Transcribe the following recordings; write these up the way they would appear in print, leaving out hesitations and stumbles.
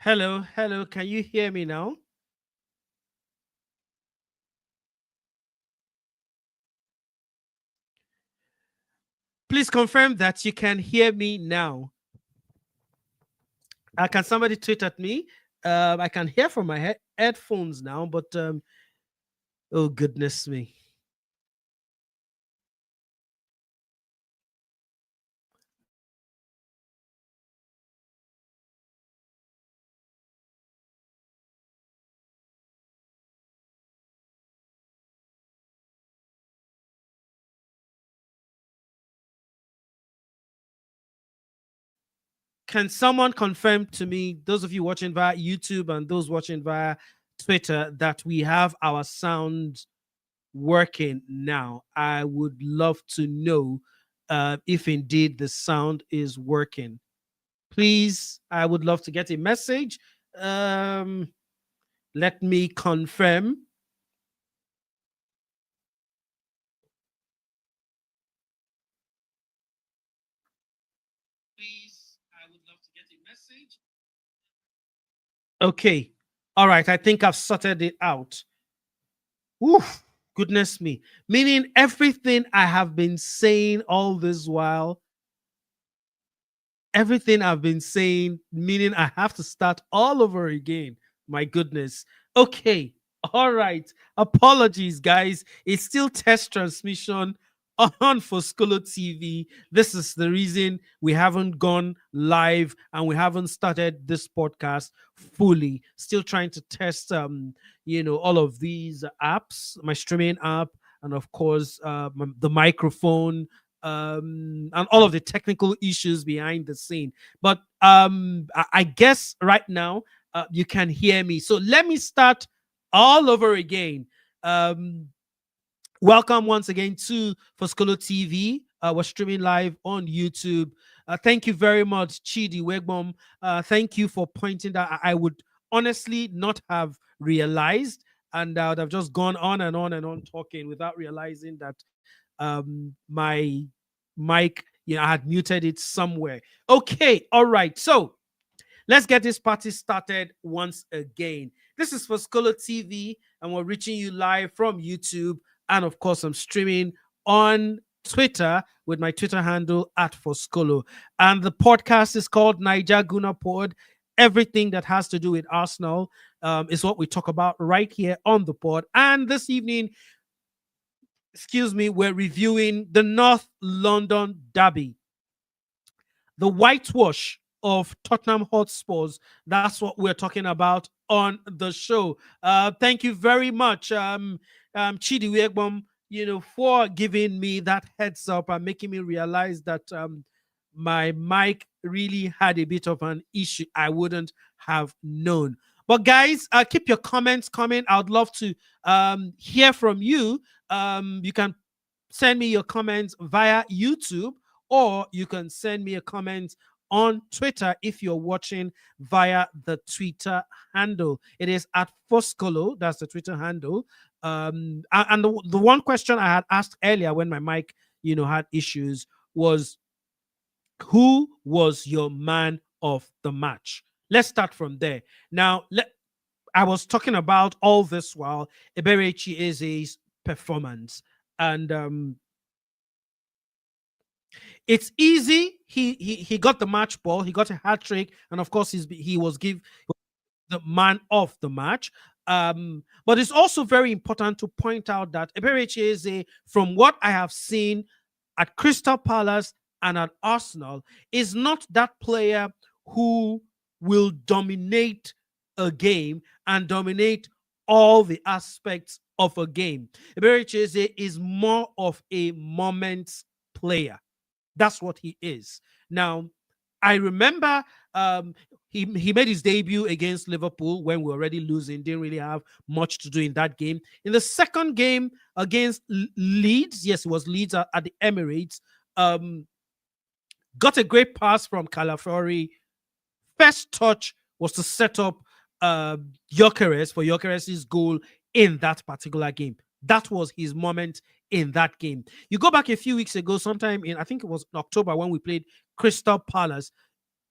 Hello, hello. Can you hear me now? Please confirm that you can hear me now. Can somebody tweet at me? I can hear from my headphones now, but oh goodness me. Can someone confirm to me, those of you watching via YouTube and those watching via Twitter, that we have our sound working now? I would love to know if indeed the sound is working. Please, I would love to get a message. Um, Let me confirm. Please, I would love to get a message. Okay. All right. I think I've sorted it out. Oof. Goodness me. Meaning everything I have been saying all this while, everything I've been saying, meaning I have to start all over again. My goodness. Okay. All right. Apologies, guys. It's still test transmission on Foscolo TV. This is the reason we haven't gone live and we haven't started this podcast fully. Still trying to test all of these apps, my streaming app, and of course the microphone, and all of the technical issues behind the scene. But I guess right now you can hear me. So let me start all over again. Um, Welcome once again to Foscolo TV. We're streaming live on YouTube. Thank you very much, Chidi Wegbom. Thank you for pointing that. I would honestly not have realized, and I would have just gone on and on and on talking without realizing that my mic, I had muted it somewhere. Okay, all right. So let's get this party started once again. This is Foscolo TV, and we're reaching you live from YouTube. And of course, I'm streaming on Twitter with my Twitter handle at Foscolo. And the podcast is called Niger Guna Pod. Everything that has to do with Arsenal is what we talk about right here on the pod. And this evening, excuse me, we're reviewing the North London Derby, the whitewash of Tottenham Hotspurs. That's what we're talking about on the show. Thank you very much, Chidi Wegbom, for giving me that heads up and making me realize that my mic really had a bit of an issue. I wouldn't have known. But guys, keep your comments coming. I'd love to hear from you. You can send me your comments via YouTube, or you can send me a comment on Twitter if you're watching via the Twitter handle. It is at Foscolo. That's the Twitter handle. And the one question I had asked earlier when my mic, had issues was, who was your man of the match? Let's start from there. Now, I was talking about all this while Ebere Chieze's performance. And it's easy. He got the match ball. He got a hat trick, and of course he was give the man of the match. But it's also very important to point out that Ebere Eze, from what I have seen at Crystal Palace and at Arsenal, is not that player who will dominate a game and dominate all the aspects of a game. Ebere Eze is more of a moments player. That's what he is. Now, I remember he made his debut against Liverpool when we were already losing, didn't really have much to do in that game. In the second game against Leeds, yes, it was Leeds at the Emirates, got a great pass from Calafiori. First touch was to set up Gyökeres for Gyökeres' goal in that particular game. That was his moment in that game. You go back a few weeks ago, sometime in, I think it was October, when we played Crystal Palace.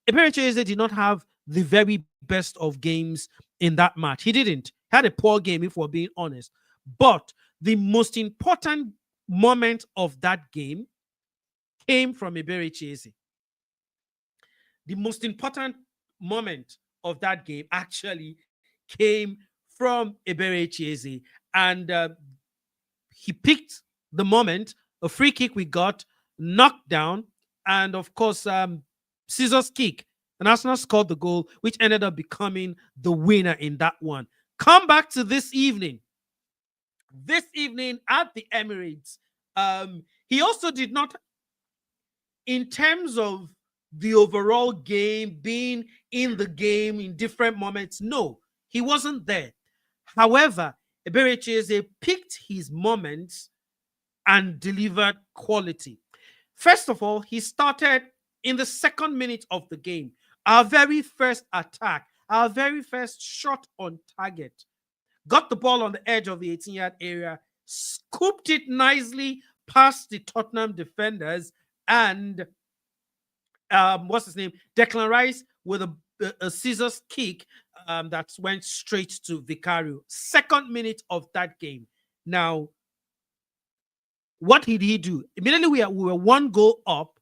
Ebere Eze did not have the very best of games in that match. He didn't. He had a poor game, if we're being honest. But the most important moment of that game came from Ebere. The most important moment of that game actually came from Ebere. And he picked the moment, a free kick we got, knocked down, and of course, scissors kick. And Arsenal scored the goal, which ended up becoming the winner in that one. Come back to this evening. This evening at the Emirates, he also did not, in terms of the overall game, being in the game in different moments, no, he wasn't there. However, Ebere picked his moments and delivered quality. First of all, he started in the second minute of the game. Our very first attack, our very first shot on target, got the ball on the edge of the 18-yard area, scooped it nicely past the Tottenham defenders, and what's his name? Declan Rice with a scissors kick that went straight to Vicario. Second minute of that game. Now, what did he do? Immediately we were one goal up.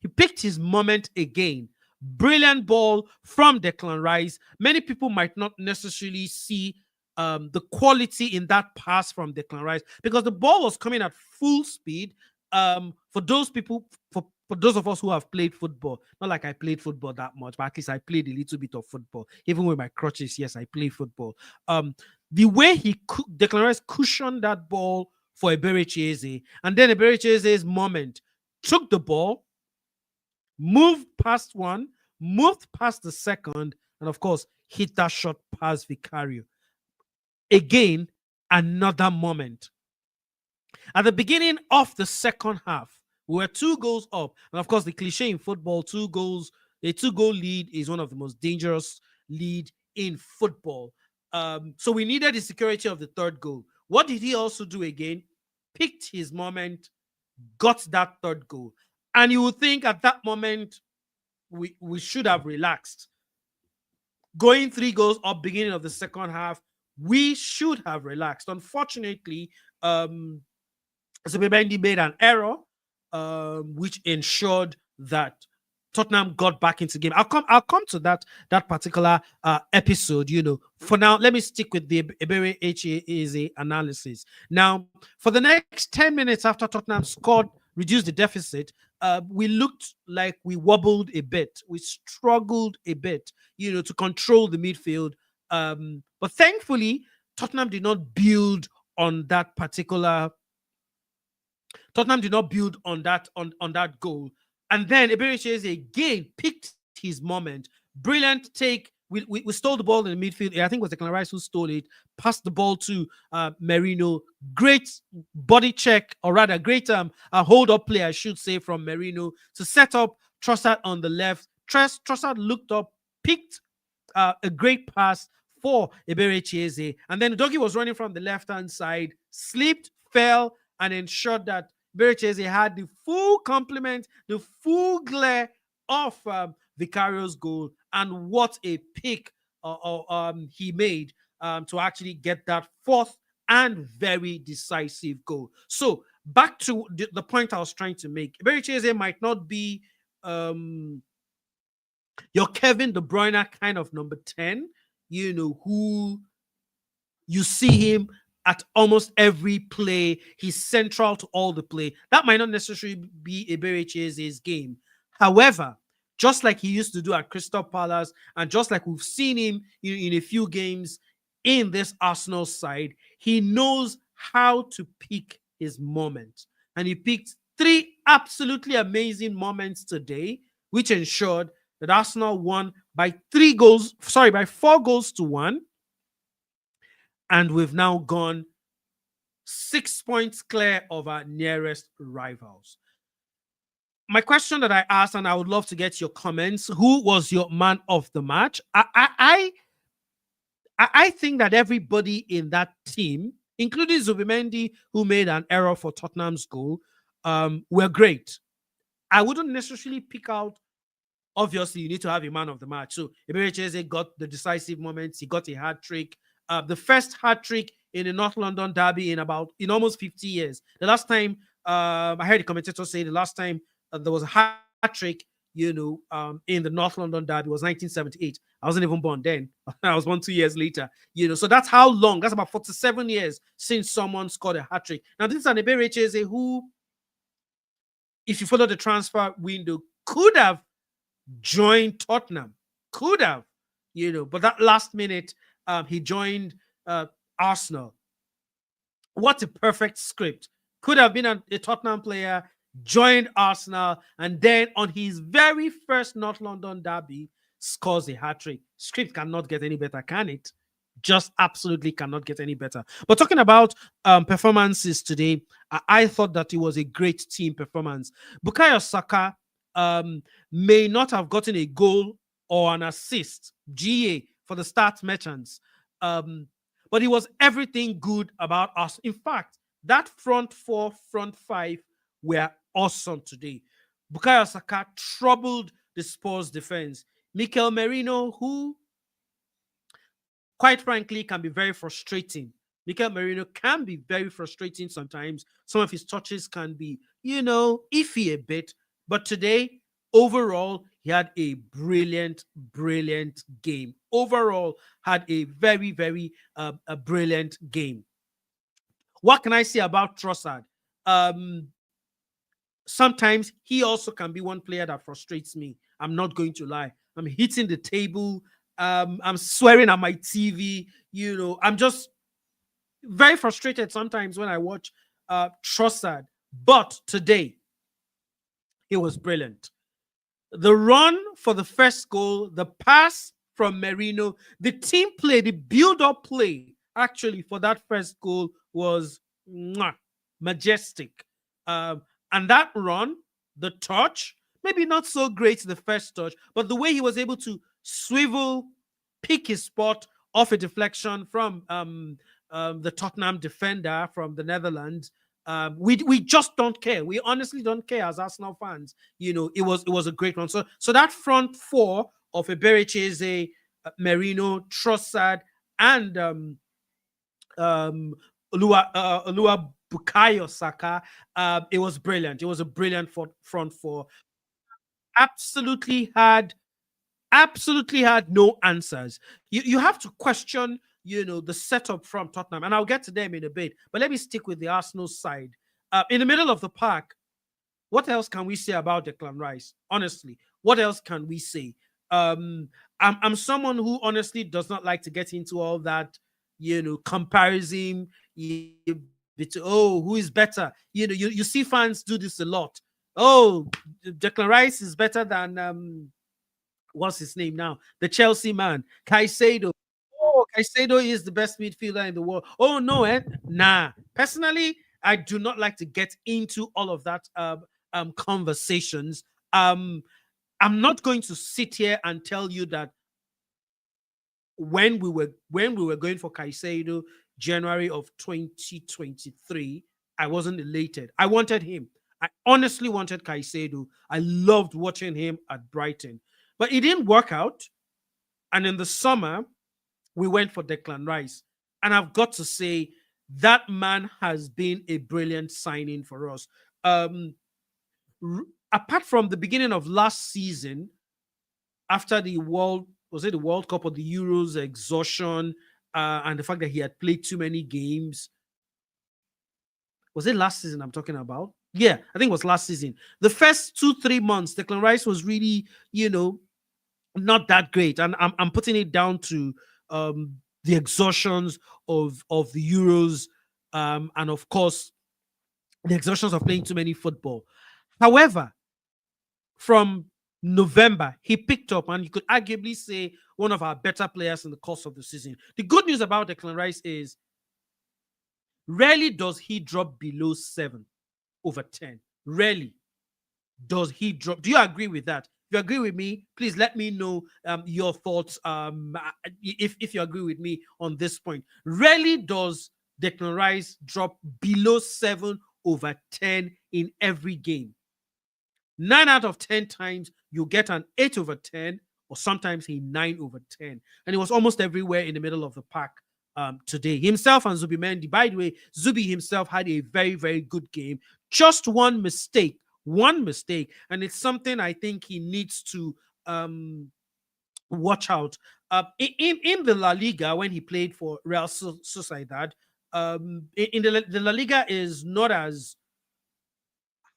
He picked his moment again. Brilliant ball from Declan Rice. Many people might not necessarily see the quality in that pass from Declan Rice because the ball was coming at full speed. For those people, for those of us who have played football, not like I played football that much, but at least I played a little bit of football. Even with my crutches, yes, I play football. The way Declan Rice cushioned that ball for Ebere, and then Eberechize's moment took the ball, moved past one, moved past the second, and of course, hit that shot past Vicario. Again, another moment. At the beginning of the second half, we were 2 goals up. And of course, the cliche in football, a 2-goal lead is one of the most dangerous lead in football. So we needed the security of the third goal. What did he also do again? Picked his moment, got that third goal. And you would think at that moment, we should have relaxed. Going 3 goals up, beginning of the second half, we should have relaxed. Unfortunately, Zubimendi made an error, which ensured that Tottenham got back into the game. I'll come to that particular episode. For now, let me stick with the Ebere Eze analysis. Now, for the next 10 minutes after Tottenham scored, reduced the deficit, we looked like we wobbled a bit. We struggled a bit, to control the midfield. But thankfully, Tottenham did not build on that particular. Tottenham did not build on that goal. And then Ebere again picked his moment. Brilliant take. We stole the ball in the midfield. I think it was Declan Rice who stole it. Passed the ball to Merino. Great body check, or rather, great hold-up play, I should say, from Merino to set up Trossard on the left. Trossard looked up, picked a great pass for Ebere. And then Doggy was running from the left-hand side, slipped, fell, and ensured that Ebere had the full complement, the full glare of Vicario's goal. And what a pick he made to actually get that fourth and very decisive goal. So back to the point I was trying to make. Ebere might not be your Kevin De Bruyne kind of number 10, who you see him at almost every play. He's central to all the play. That might not necessarily be Eberechi's game. However, just like he used to do at Crystal Palace, and just like we've seen him in a few games in this Arsenal side, he knows how to pick his moments. And he picked 3 absolutely amazing moments today, which ensured that Arsenal won by 4-1. And we've now gone 6 points clear of our nearest rivals. My question that I asked, and I would love to get your comments: who was your man of the match? I think that everybody in that team, including Zubimendi, who made an error for Tottenham's goal, were great. I wouldn't necessarily pick out obviously you need to have a man of the match. So Ebere got the decisive moments. He got a hat trick. The first hat trick in the North London derby in almost 50 years. The last time I heard the commentator say the last time there was a hat trick, in the North London derby was 1978. I wasn't even born then. I was born 2 years later. So that's how long. That's about 47 years since someone scored a hat trick. Now this is an Ebere who, if you follow the transfer window, could have joined Tottenham. Could have, but that last minute, he joined Arsenal. What a perfect script. Could have been a Tottenham player, joined Arsenal, and then on his very first North London derby, scores a hat trick. Script cannot get any better, can it? Just absolutely cannot get any better. But talking about performances today, I thought that it was a great team performance. Bukayo Saka may not have gotten a goal or an assist, GA, for the Start Merchants. But it was everything good about us. In fact, that front four, front five were awesome today. Bukayo Saka troubled the Spurs defense. Mikel Merino, who quite frankly can be very frustrating. Mikel Merino can be very frustrating sometimes. Some of his touches can be, iffy a bit. But today, overall, he had a brilliant, brilliant game. Overall, had a very, very a brilliant game. What can I say about Trossard? Sometimes he also can be one player that frustrates me. I'm not going to lie. I'm hitting the table. I'm swearing at my TV. I'm just very frustrated sometimes when I watch Trossard. But today, it was brilliant. The run for the first goal, the pass from Merino, the team play, the build-up play, actually, for that first goal was majestic. And that run, the touch, maybe not so great the first touch, but the way he was able to swivel, pick his spot off a deflection from the Tottenham defender from the Netherlands. We just don't care. We honestly don't care as Arsenal fans. It was a great run. So that front four of Ebere, Merino, Trossard, and Olua Bukayo Saka. It was brilliant. It was a brilliant front four. Absolutely had no answers. You have to question, the setup from Tottenham, and I'll get to them in a bit. But let me stick with the Arsenal side. In the middle of the park, what else can we say about Declan Rice? Honestly, what else can we say? I'm someone who honestly does not like to get into all that, comparison. Who is better? You see fans do this a lot. Oh, Declan Rice is better than what's his name now? The Chelsea man, Caicedo. Oh, Caicedo is the best midfielder in the world. Oh no, nah. Personally, I do not like to get into all of that conversations. I'm not going to sit here and tell you that when we were going for Caicedo January of 2023, I wasn't elated. I wanted him. I honestly wanted Caicedo. I loved watching him at Brighton, but it didn't work out. And in the summer, we went for Declan Rice, and I've got to say that man has been a brilliant signing for us. Um, Apart from the beginning of last season, after the World Cup or the Euros exhaustion, and the fact that he had played too many games. Was it last season I'm talking about? Yeah, I think it was last season. The first 2-3 months, Declan Rice was really, not that great, and I'm putting it down to the exhaustions of the Euros, and of course the exhaustions of playing too many football. However, from November, he picked up, and you could arguably say one of our better players in the course of the season. The good news about Declan Rice is rarely does he drop below 7/10. Rarely does he drop. Do you agree with that? If you agree with me, please let me know your thoughts. If you agree with me on this point, rarely does Declan Rice drop below 7/10 in every game. 9 out of 10 times, you get an 8 over 10 or sometimes a 9 over 10. And it was almost everywhere in the middle of the pack today. Himself and Zubi Mendy. By the way, Zubi himself had a very, very good game. Just one mistake. And it's something I think he needs to watch out. In the La Liga, when he played for Real Sociedad, in the La Liga is not as,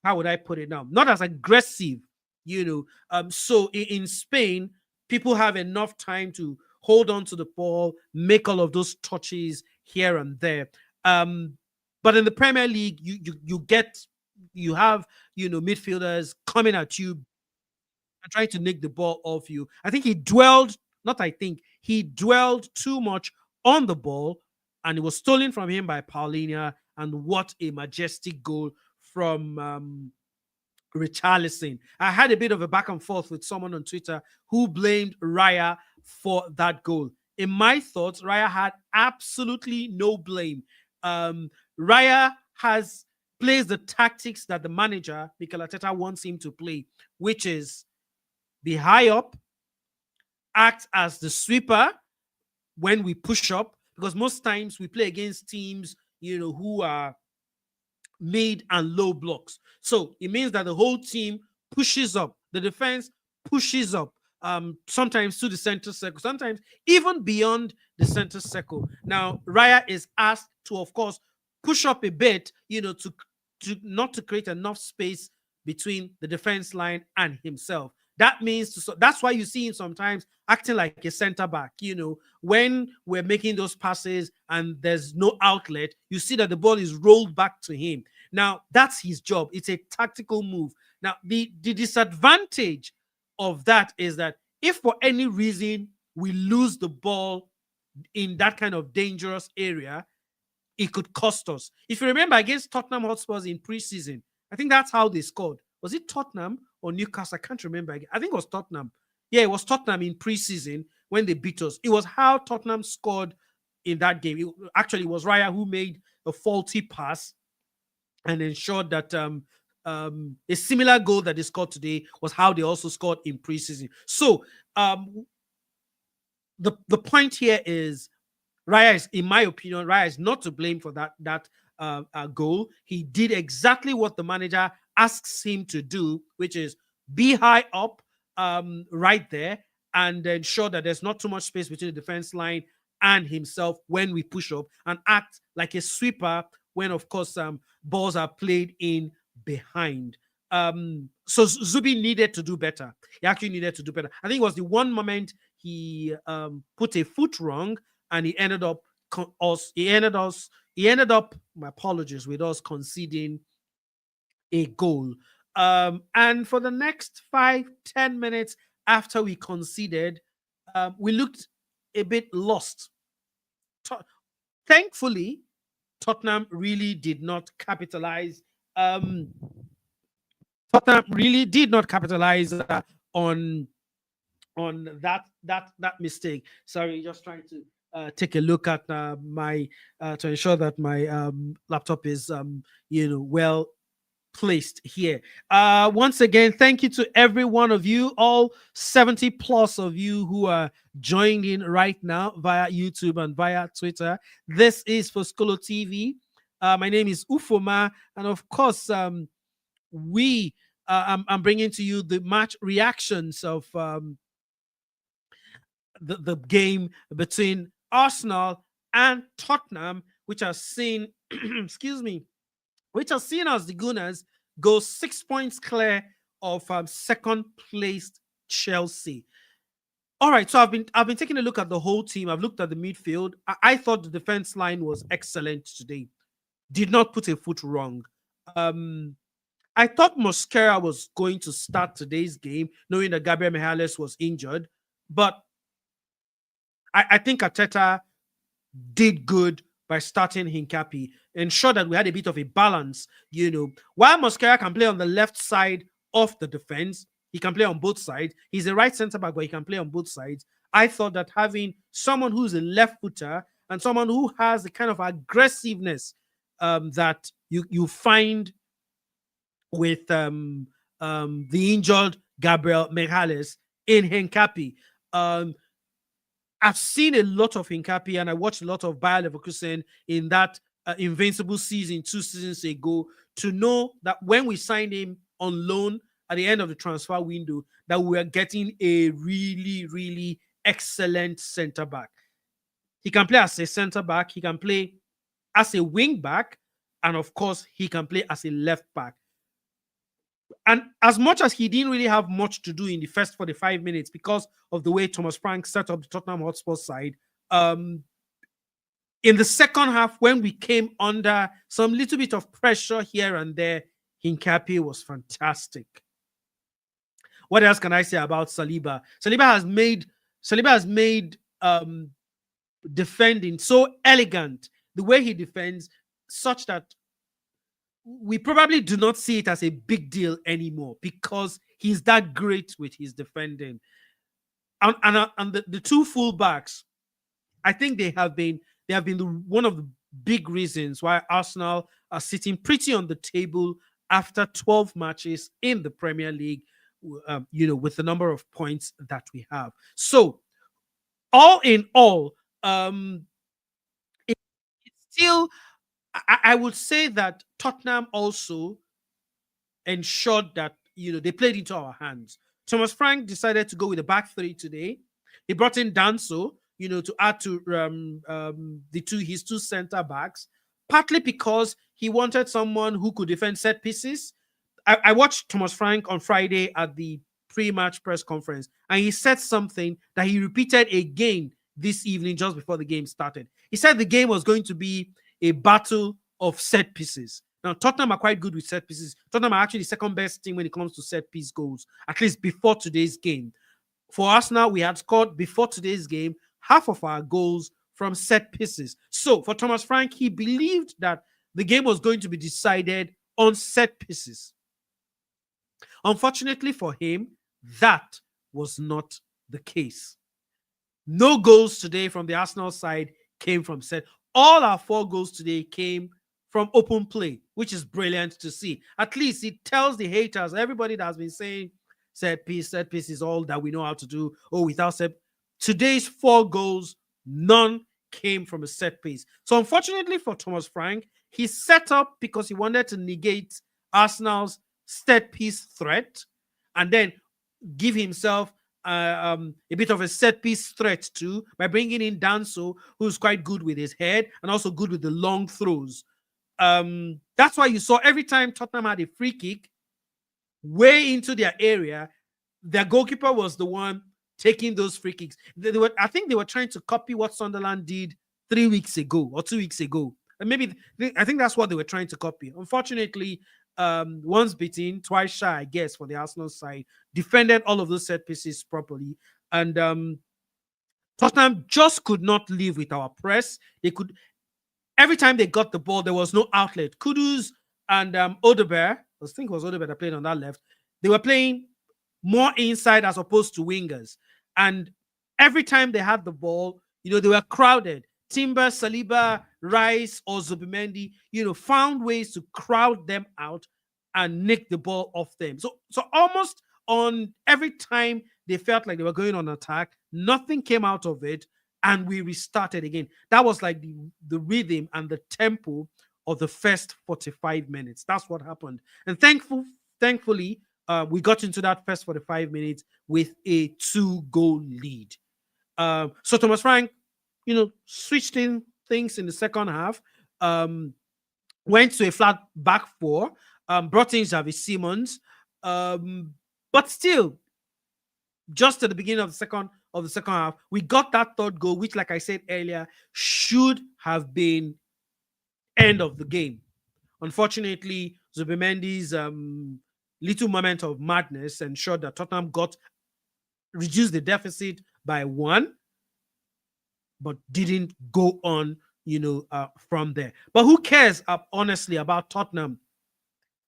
how would I put it now? Not as aggressive, you know. So in Spain, people have enough time to hold on to the ball, make all of those touches here and there. Um, but in the Premier League, you have midfielders coming at you and trying to nick the ball off you. I think he dwelled too much on the ball, and it was stolen from him by Paulinho. And what a majestic goal from Richarlison. I had a bit of a back and forth with someone on Twitter who blamed Raya for that goal. In my thoughts, Raya had absolutely no blame. Raya plays the tactics that the manager, Mikel Arteta, wants him to play, which is be high up, act as the sweeper when we push up, because most times we play against teams, who are mid and low blocks. So it means that the whole team pushes up. The defense pushes up, sometimes to the center circle, sometimes even beyond the center circle. Now, Raya is asked to, of course, push up a bit, to not to create enough space between the defense line and himself. That means that's why you see him sometimes acting like a center back. When we're making those passes and there's no outlet, you see that the ball is rolled back to him. Now, that's his job. It's a tactical move. Now, the disadvantage of that is that if for any reason we lose the ball in that kind of dangerous area, it could cost us. If you remember against Tottenham Hotspurs in preseason, I think that's how they scored. Was it Tottenham or Newcastle? I can't remember. I think it was Tottenham. Yeah, it was Tottenham in preseason when they beat us. It was how Tottenham scored in that game. It was Raya who made a faulty pass and ensured that a similar goal that they scored today was how they also scored in preseason. So the point here is Raya is, in my opinion, Raya is not to blame for that goal. He did exactly what the manager asks him to do, which is be high up right there and ensure that there's not too much space between the defense line and himself when we push up, and act like a sweeper when, of course, balls are played in behind. So Zubi needed to do better. He actually needed to do better. I think it was the one moment he put a foot wrong, and he ended up my apologies, with us conceding a goal. And for the next 5-10 minutes after we conceded, we looked a bit lost. Thankfully, Tottenham really did not capitalize. Tottenham really did not capitalize on that mistake. Sorry, just trying to take a look at my to ensure that my laptop is well placed here. Once again, thank you to every one of you, all 70 plus of you who are joined in right now via YouTube and via Twitter. This is Foscolo TV. My name is Ufoma, and of course, I'm bringing to you the match reactions of the game between Arsenal and Tottenham, which are seen, excuse me, which are seen as the Gunners go 6 points clear of second placed Chelsea. All right, so I've been taking a look at the whole team. I've looked at the midfield. I thought the defense line was excellent today. Did not put a foot wrong. I thought Mosquera was going to start today's game, knowing that Gabriel Mireles was injured, but I think Arteta did good by starting Hincapi, ensure that we had a bit of a balance. While Mosquera can play on the left side of the defense, he can play on both sides. He's a right centre back, but he can play on both sides. I thought that having someone who's a left footer and someone who has the kind of aggressiveness that you find with the injured Gabriel Megales in Henkapi. Um, I've seen a lot of Hincapi and I watched a lot of Bayer Leverkusen in that invincible season 2 seasons ago to know that when we signed him on loan at the end of the transfer window, that we are getting a really, really excellent center back. He can play as a center back, he can play as a wing back, and of course, he can play as a left back. And as much as he didn't really have much to do in the first 45 minutes because of the way Thomas Frank set up the Tottenham Hotspur side, um, in the second half, when we came under some little bit of pressure here and there, Hincapié was fantastic. What else can I say about Saliba? Saliba has made defending so elegant, the way he defends, such that we probably do not see it as a big deal anymore because he's that great with his defending. And the two fullbacks, I think they have been one of the big reasons why Arsenal are sitting pretty on the table after 12 matches in the Premier League, with the number of points that we have. So, all in all, it's still, I would say that Tottenham also ensured that they played into our hands. Thomas Frank decided to go with the back three today. He brought in Danso, to add to his two center backs, partly because he wanted someone who could defend set pieces. I watched Thomas Frank on Friday at the pre-match press conference, and he said something that he repeated again this evening just before the game started. He said the game was going to be a battle of set pieces. Now, Tottenham are quite good with set pieces. Tottenham are actually the second best team when it comes to set piece goals, at least before today's game. For Arsenal, we had scored before today's game half of our goals from set pieces. So for Thomas Frank, he believed that the game was going to be decided on set pieces. Unfortunately for him, that was not the case. No goals today from the Arsenal side came from set. All our 4 goals today came from open play, which is brilliant to see. At least it tells the haters, everybody that has been saying set piece is all that we know how to do. Oh, without set. Today's 4 goals, none came from a set piece. So unfortunately for Thomas Frank, he set up because he wanted to negate Arsenal's set piece threat and then give himself a bit of a set piece threat too by bringing in Danso, who's quite good with his head and also good with the long throws. That's why you saw every time Tottenham had a free kick way into their area, their goalkeeper was the one taking those free kicks. I think they were trying to copy what Sunderland did 3 weeks ago or 2 weeks ago. And maybe I think that's what they were trying to copy. Unfortunately, once beaten, twice shy, I guess, for the Arsenal side, defended all of those set pieces properly. And Tottenham just could not live with our press. Every time they got the ball, there was no outlet. Kudus and Ebere, I think it was Ebere that played on that left, they were playing more inside as opposed to wingers. And every time they had the ball, they were crowded. Timber, Saliba, Rice, or Zubimendi, found ways to crowd them out and nick the ball off them. So almost on every time they felt like they were going on attack, nothing came out of it, and we restarted again. That was like the rhythm and the tempo of the first 45 minutes. That's what happened. And thankfully, we got into that first 45 minutes with a 2-goal lead. So Thomas Frank, switched in things in the second half, went to a flat back 4, brought in Xavi Simons, but still, just at the beginning of the second half, we got that 3rd goal, which, like I said earlier, should have been end of the game. Unfortunately, Zubimendi's little moment of madness ensured that Tottenham reduced the deficit by 1, but didn't go on, from there. But who cares, honestly, about Tottenham?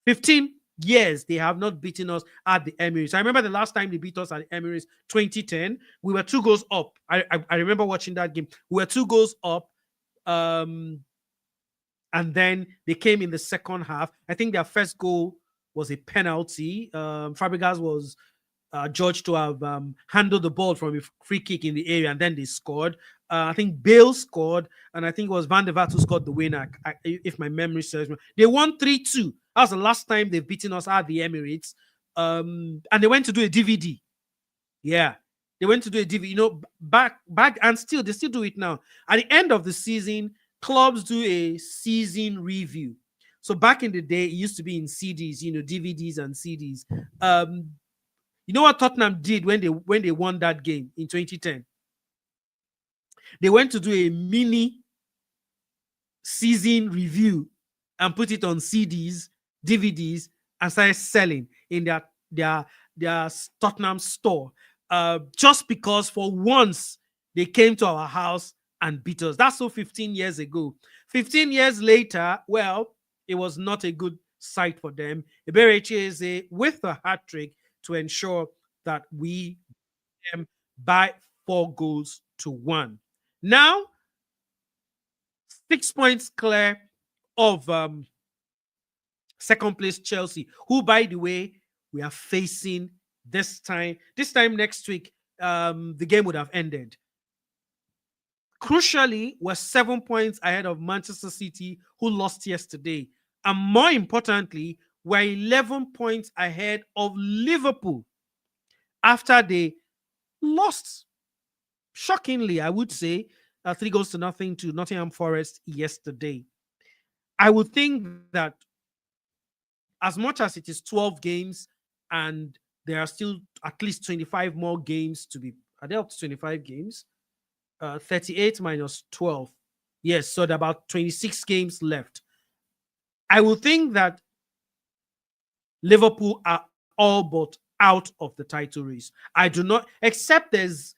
15 years they have not beaten us at the Emirates. I remember the last time they beat us at the Emirates, 2010. We were 2 goals up. I remember watching that game. We were 2 goals up. And then they came in the second half. I think their first goal was a penalty. Fabregas was judged to have handled the ball from a free kick in the area, and then they scored. I think Bale scored, and I think it was Van der Vaart who scored the winner, if my memory serves me. They won 3-2. That was the last time they've beaten us at the Emirates. And they went to do a DVD. Yeah. They went to do a DVD, back, and still, they still do it now. At the end of the season, clubs do a season review. So back in the day, it used to be in CDs, DVDs and CDs. You know what Tottenham did when they won that game in 2010? They went to do a mini season review and put it on CDs, DVDs, and started selling in their Tottenham store. Just because for once they came to our house and beat us. That's so 15 years ago. 15 years later, well, it was not a good sight for them. Ebere is with a hat-trick to ensure that we them by 4-1. Now, 6 points clear of second place Chelsea, who, by the way, we are facing this time next week. The game would have ended. Crucially, we're 7 points ahead of Manchester City, who lost yesterday. And more importantly, we're 11 points ahead of Liverpool after they lost, shockingly, I would say, 3-0 to Nottingham Forest yesterday. I would think that as much as it is 12 games and there are still at least 25 more games to be, are they up to 25 games? 38 minus 12. Yes, so there are about 26 games left. I would think that Liverpool are all but out of the title race. I do not, except there's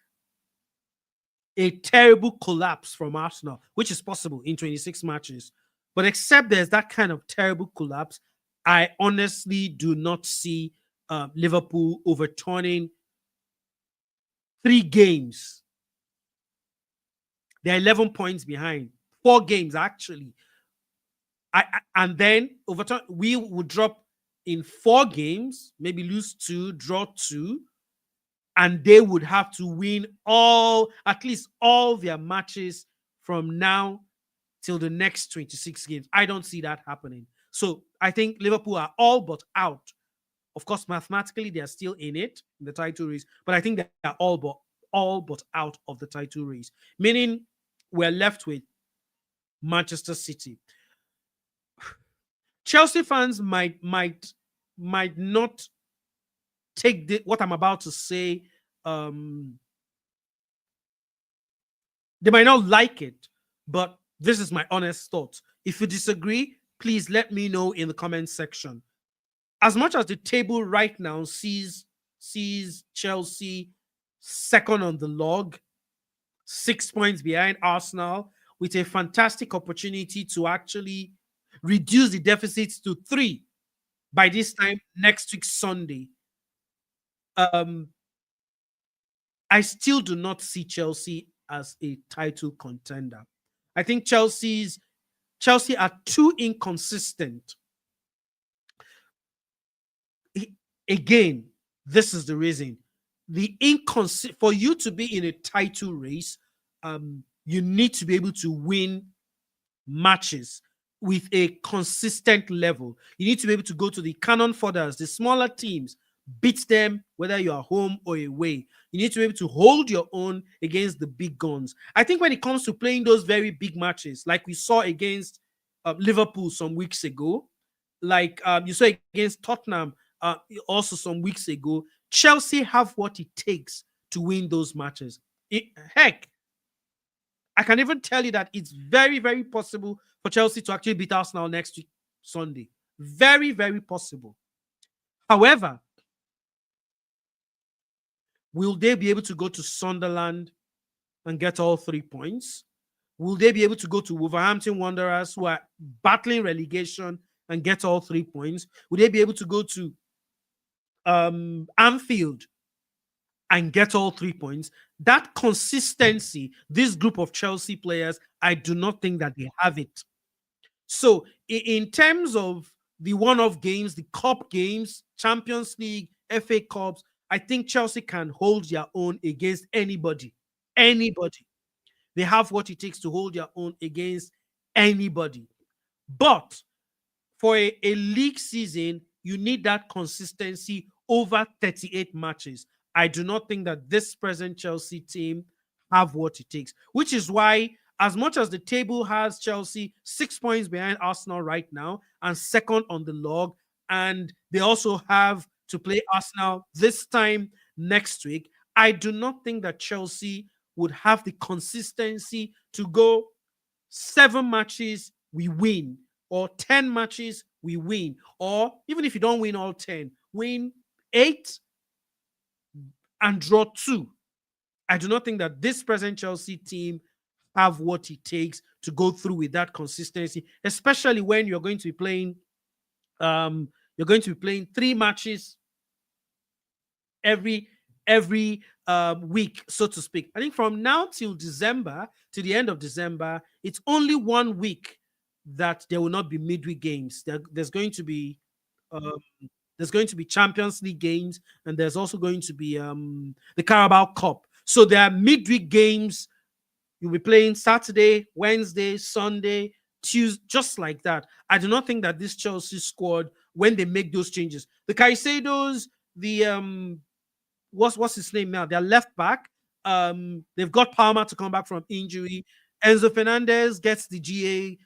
a terrible collapse from Arsenal, which is possible in 26 matches. But except there's that kind of terrible collapse, I honestly do not see Liverpool overturning 3 games. They're 11 points behind. 4 games, actually. And then overturn, we would drop in 4 games, maybe lose 2, draw 2, and they would have to win at least all their matches from now till the next 26 games. I don't see that happening. So I think Liverpool are all but out. Of course, mathematically, they are still in it, in the title race, but I think they are all but out of the title race, meaning we're left with Manchester City. Chelsea fans might not take what I'm about to say. They might not like it, but this is my honest thoughts. If you disagree, please let me know in the comment section. As much as the table right now sees Chelsea second on the log, 6 points behind Arsenal, with a fantastic opportunity to actually reduce the deficit to 3 by this time next week, Sunday. I still do not see Chelsea as a title contender. I think Chelsea are too inconsistent. Again, this is the reason. For you to be in a title race, you need to be able to win matches with a consistent level. You need to be able to go to the cannon fodders, the smaller teams, beat them whether you are home or away. You need to be able to hold your own against the big guns. I think when it comes to playing those very big matches, like we saw against Liverpool some weeks ago, like you saw against Tottenham also some weeks ago, Chelsea have what it takes to win those matches. Heck, I can even tell you that it's very, very possible for Chelsea to actually beat Arsenal next week, Sunday. Very, very possible. However, will they be able to go to Sunderland and get all 3 points? Will they be able to go to Wolverhampton Wanderers, who are battling relegation, and get all 3 points? Will they be able to go to Anfield and get all 3 points? That consistency, this group of Chelsea players, I do not think that they have it. So in terms of the one-off games, the cup games, Champions League, FA Cups, I think Chelsea can hold their own against anybody. Anybody. They have what it takes to hold their own against anybody. But for a league season, you need that consistency over 38 matches. I do not think that this present Chelsea team have what it takes, which is why, as much as the table has Chelsea 6 points behind Arsenal right now and second on the log, and they also have to play Arsenal this time next week, I do not think that Chelsea would have the consistency to go 7 matches, we win, or 10 matches, we win, or even if you don't win all 10, win 8 and draw 2. I do not think that this present Chelsea team have what it takes to go through with that consistency, especially when you're going to be playing 3 matches every week, so to speak. I think from now till December, to the end of December, it's only 1 week that there will not be midweek games. There's going to be um, Champions League games, and there's also going to be the Carabao Cup. So there are midweek games. You'll be playing Saturday, Wednesday, Sunday, Tuesday, just like that. I do not think that this Chelsea squad, when they make those changes, the Caicedos, the what's his name now? Their left back. They've got Palmer to come back from injury. Enzo Fernandez gets the GA,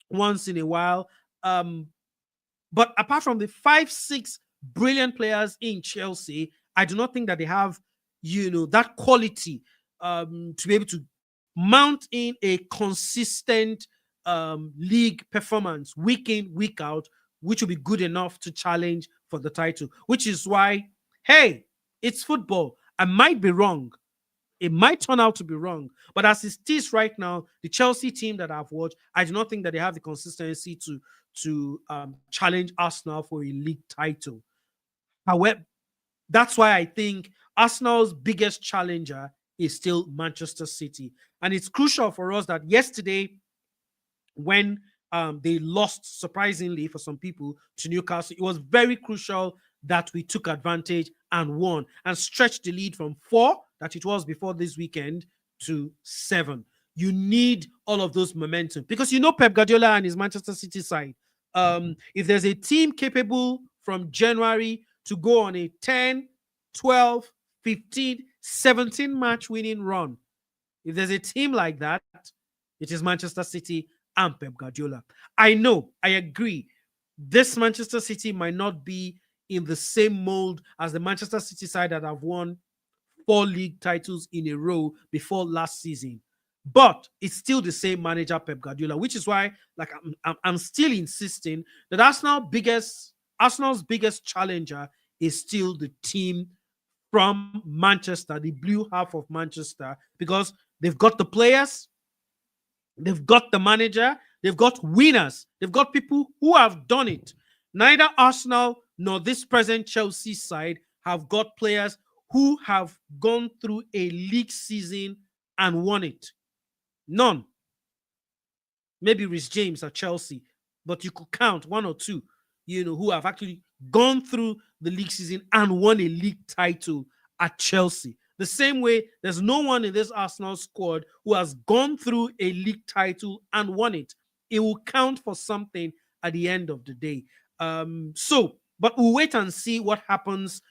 once in a while. But apart from the 5-6 brilliant players in Chelsea, I do not think that they have, that quality to be able to mount in a consistent league performance week in, week out, which will be good enough to challenge for the title. Which is why, hey, it's football. I might be wrong. It might turn out to be wrong. But as it is right now, the Chelsea team that I've watched, I do not think that they have the consistency to challenge Arsenal for a league title. However, that's why I think Arsenal's biggest challenger is still Manchester City. And it's crucial for us that yesterday, when they lost, surprisingly for some people, to Newcastle, it was very crucial that we took advantage and won and stretched the lead from 4 that it was before this weekend to 7. You need all of those momentum because Pep Guardiola and his Manchester City side. If there's a team capable from January to go on a 10, 12, 15, 17 match winning run, if there's a team like that, it is Manchester City and Pep Guardiola. I know, I agree. This Manchester City might not be in the same mold as the Manchester City side that have won 4 league titles in a row before last season. But it's still the same manager, Pep Guardiola, which is why, like, I'm still insisting that Arsenal's biggest challenger is still the team from Manchester, the blue half of Manchester, because they've got the players, they've got the manager, they've got winners, they've got people who have done it. Neither Arsenal nor this present Chelsea side have got players who have gone through a league season and won it. None. Maybe Rhys James at Chelsea, but you could count 1 or 2, who have actually gone through the league season and won a league title at Chelsea. The same way, there's no one in this Arsenal squad who has gone through a league title and won it. It will count for something at the end of the day. But we'll wait and see what happens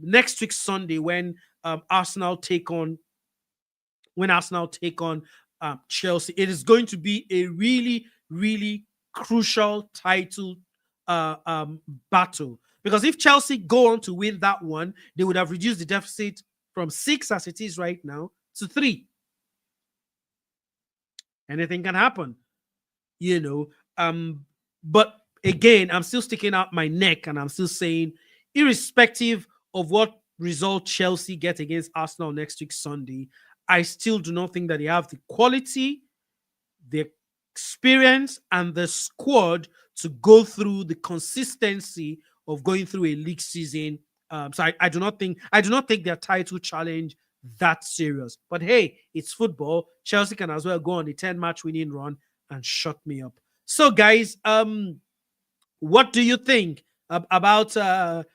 next week Sunday when Arsenal take on Chelsea. It is going to be a really, really crucial title battle, because if Chelsea go on to win that one, they would have reduced the deficit from 6 as it is right now to 3. Anything can happen, but again, I'm still sticking out my neck and I'm still saying, irrespective of what result Chelsea get against Arsenal next week Sunday, I still do not think that they have the quality, the experience, and the squad to go through the consistency of going through a league season. So I do not take their title challenge that serious. But hey, it's football. Chelsea can as well go on a 10-match winning run and shut me up. So, guys, what do you think about the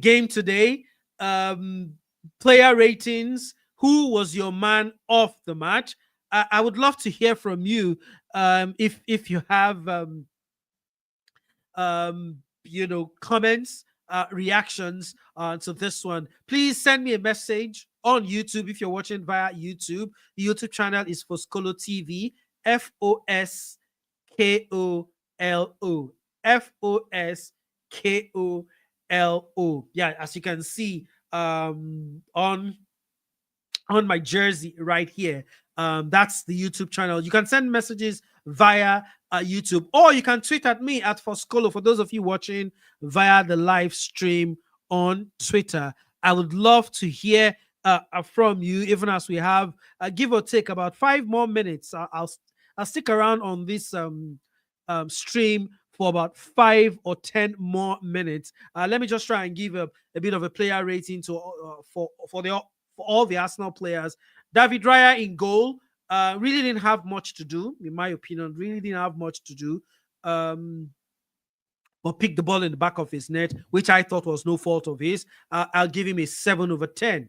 game today? Um, Player ratings. Who was your man of the match? I would love to hear from you. If you have comments, reactions to this one, please send me a message on YouTube. If you're watching via YouTube, the YouTube channel is Foscolo TV. Foskolo. Foskolo. Yeah, as you can see on my jersey right here. That's the YouTube channel. You can send messages via YouTube, or you can tweet at me at Foscolo. For those of you watching via the live stream on Twitter, I would love to hear from you. Even as we have give or take about 5 more minutes, I'll stick around on this stream for about 5 or 10 more minutes. Let me just try and give a bit of a player rating to for all the Arsenal players. David Raya in goal really didn't have much to do, in my opinion. Really didn't have much to do. Um, but picked the ball in the back of his net, which I thought was no fault of his. I'll give him a 7/10.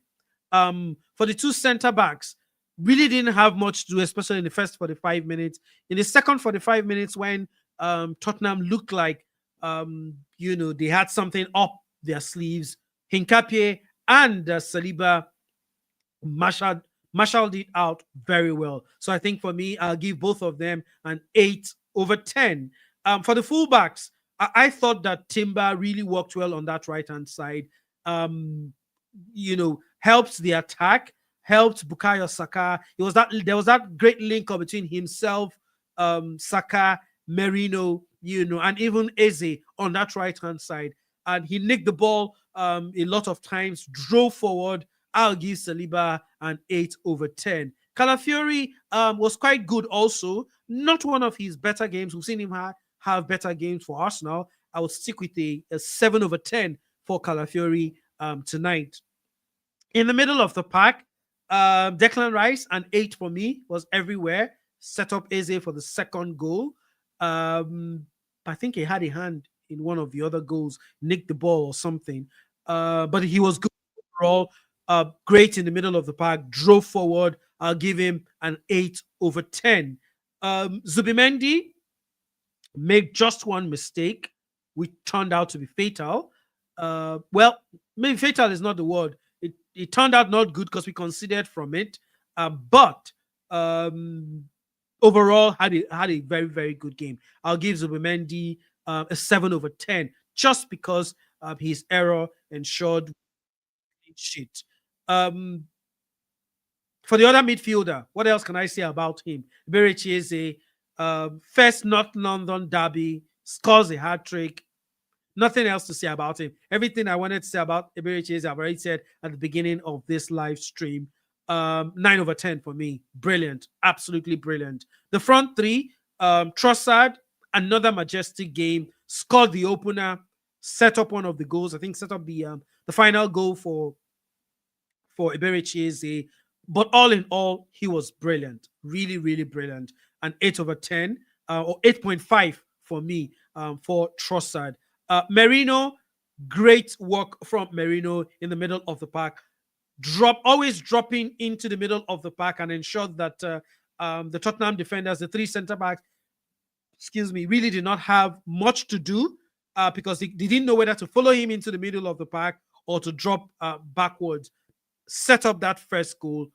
For the two center backs, really didn't have much to do, especially in the first 45 minutes. In the second 45 minutes, when Tottenham looked like they had something up their sleeves, Hinkapie and Saliba marshaled marshaled it out very well. So I think for me, I'll give both of them an 8/10. For the fullbacks, I thought that Timber really worked well on that right hand side. Um, helped the attack, helped Bukayo Saka. There was that great link up between himself, Saka, Merino, and even Eze on that right hand side. And he nicked the ball a lot of times, drove forward. I'll give Saliba an 8/10. Calafiori was quite good also. Not one of his better games. We've seen him have better games for Arsenal. I would stick with a 7/10 for Calafiori tonight. In the middle of the pack, Declan Rice, an 8 for me, was everywhere. Set up Eze for the second goal. I think he had a hand in one of the other goals, nicked the ball or something. But he was good overall. Great in the middle of the park, drove forward. I'll give him an 8/10. Zubimendi made just one mistake, which turned out to be fatal. Well, maybe fatal is not the word. It turned out not good because we considered from it. But overall, had a very, very good game. I'll give Zubimendi a 7/10 just because his error ensured shit. Um, for the other midfielder, what else can I say about him? Ebere Chieze, first North London derby, scores a hat trick. Nothing else to say about him. Everything I wanted to say about Ebere Chieze, I've already said at the beginning of this live stream. 9/10 for me. Brilliant. Absolutely brilliant. The front three, Trossard, another majestic game, scored the opener, set up one of the goals. I think set up the final goal for Ebere Chieze. But all in all, he was brilliant. Really, really brilliant. An 8/10 or 8.5 for me for Trossard. Merino, great work from Merino in the middle of the park. Always dropping into the middle of the park and ensured that the Tottenham defenders, the three centre backs, really did not have much to do because they didn't know whether to follow him into the middle of the park or to drop backwards. Set up that first goal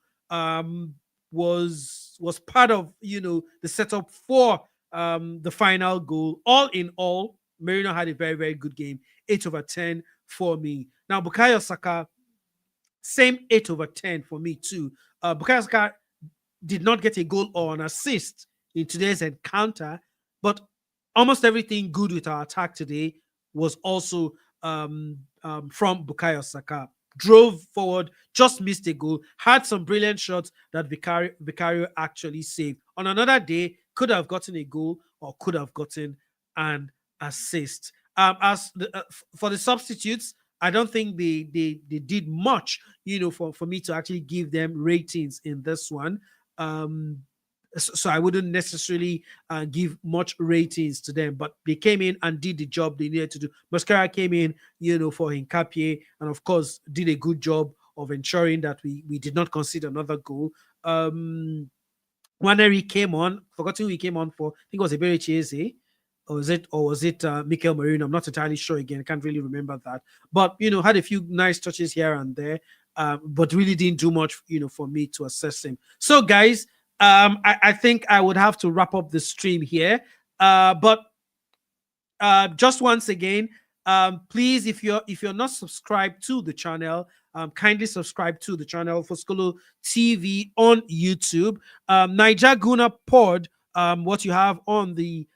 was part of the setup for the final goal. All in all, Merino had a very, very good game. 8/10 for me. Now, Bukayo Saka, same 8/10 for me too. Bukayo Saka did not get a goal or an assist in today's encounter, but almost everything good with our attack today was also from Bukayo Saka. Drove forward, just missed a goal, had some brilliant shots that Vicario actually saved. On another day, could have gotten a goal or could have gotten an assist. For the substitutes, I don't think they did much, for me to actually give them ratings in this one. So I wouldn't necessarily give much ratings to them, but they came in and did the job they needed to do. Mascara came in, for Hincapié, and of course did a good job of ensuring that we did not concede another goal. Waneri came on, forgotten who he came on for. I think it was Ebere Chiese, or was it Mikel Merino? I'm not entirely sure. Again, I can't really remember that. But had a few nice touches here and there, but really didn't do much, for me to assess him. So, guys, I think I would have to wrap up the stream here. But just once again, please, if you're not subscribed to the channel, kindly subscribe to the channel for Skolo TV on YouTube. Niger Guna Pod, what you have on the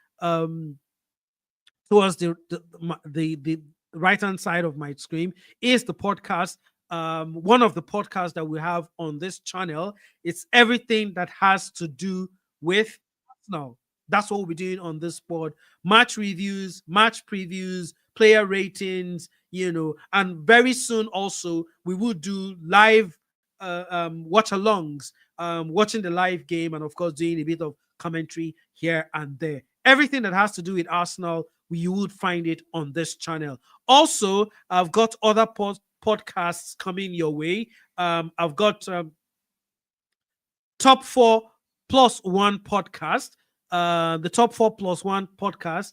towards the right hand side of my screen is the podcast. One of the podcasts that we have on this channel. It's everything that has to do with Arsenal. That's what we'll be doing on this board. Match reviews, match previews, player ratings, and very soon also we will do live watch alongs, watching the live game, and of course doing a bit of commentary here and there. Everything that has to do with Arsenal, you would find it on this channel. Also, I've got other podcasts coming your way. I've got Top 4 Plus 1 podcast. The Top 4 Plus 1 podcast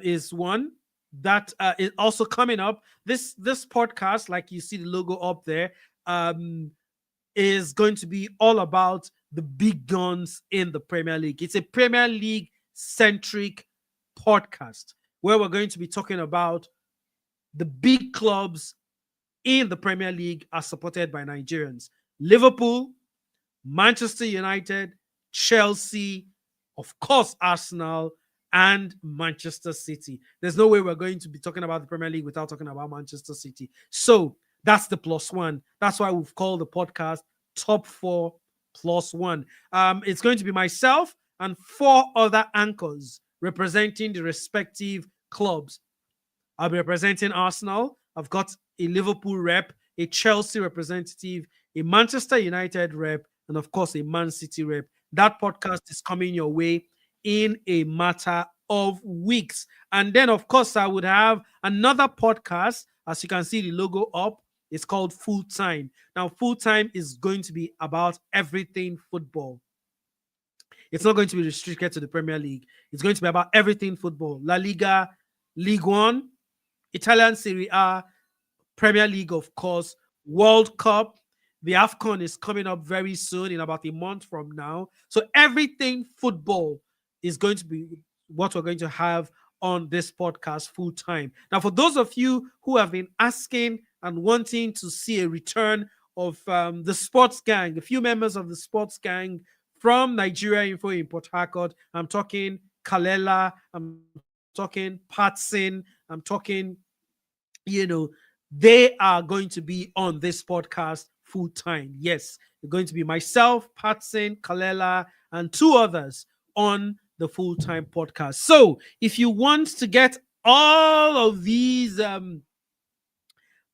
is one that is also coming up. This podcast, like you see the logo up there, is going to be all about the big guns in the Premier League. It's a Premier League centric podcast where we're going to be talking about the big clubs in the Premier League are supported by Nigerians. Liverpool, Manchester United, Chelsea, of course, Arsenal, and Manchester City. There's no way we're going to be talking about the Premier League without talking about Manchester City. So that's the plus one. That's why we've called the podcast Top 4 Plus 1. It's going to be myself and 4 other anchors representing the respective clubs. I'll be representing Arsenal. I've got a Liverpool rep, a Chelsea representative, a Manchester United rep, and of course, a Man City rep. That podcast is coming your way in a matter of weeks. And then, of course, I would have another podcast. As you can see the logo up, it's called Full Time. Now, Full Time is going to be about everything football. It's not going to be restricted to the Premier League. It's going to be about everything football. La Liga, League One, Italian Serie A, Premier League, of course, World Cup. The AFCON is coming up very soon, in about a month from now. So everything football is going to be what we're going to have on this podcast Full Time. Now, for those of you who have been asking and wanting to see a return of the sports gang, a few members of the sports gang from Nigeria Info in Port Harcourt, I'm talking Kalela, I'm talking Patson, I'm talking, they are going to be on this podcast Full Time. Yes, they're going to be myself, Patson, Kalela, and 2 others on the Full Time podcast. So if you want to get all of these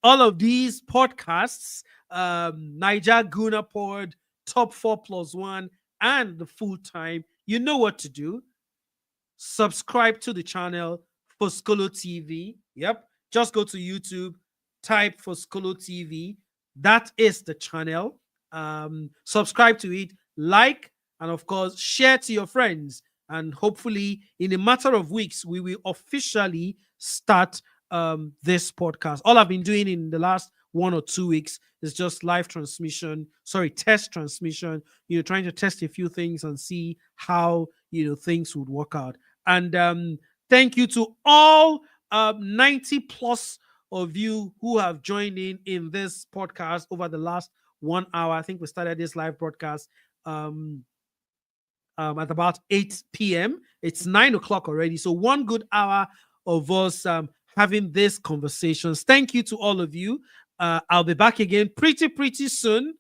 podcasts, Niger Guna Pod, Top 4 Plus 1, and the Full Time, you know what to do. Subscribe to the channel for Skolo TV. Yep. Just go to YouTube, type for Skolo TV. That is the channel. Subscribe to it, like, and of course, share to your friends. And hopefully, in a matter of weeks, we will officially start this podcast. All I've been doing in the last 1 or 2 weeks is just test transmission, trying to test a few things and see how, things would work out. And thank you to all 90 plus of you who have joined in this podcast over the last 1 hour. I think we started this live broadcast at about 8 p.m. It's 9 o'clock already. So 1 good hour of us having these conversations. Thank you to all of you. I'll be back again pretty soon.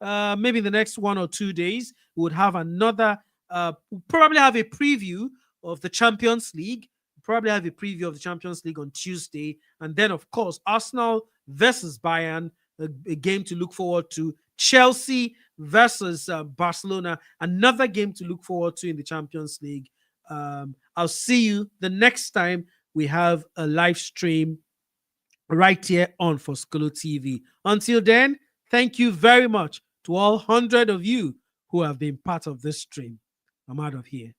Maybe the next 1 or 2 days, we would have another, we'll probably have a preview of the Champions League. Probably have a preview of the Champions League on Tuesday. And then, of course, Arsenal versus Bayern, a game to look forward to. Chelsea versus Barcelona, another game to look forward to in the Champions League. I'll see you the next time we have a live stream right here on Foscolo TV. Until then, thank you very much to all 100 of you who have been part of this stream. I'm out of here.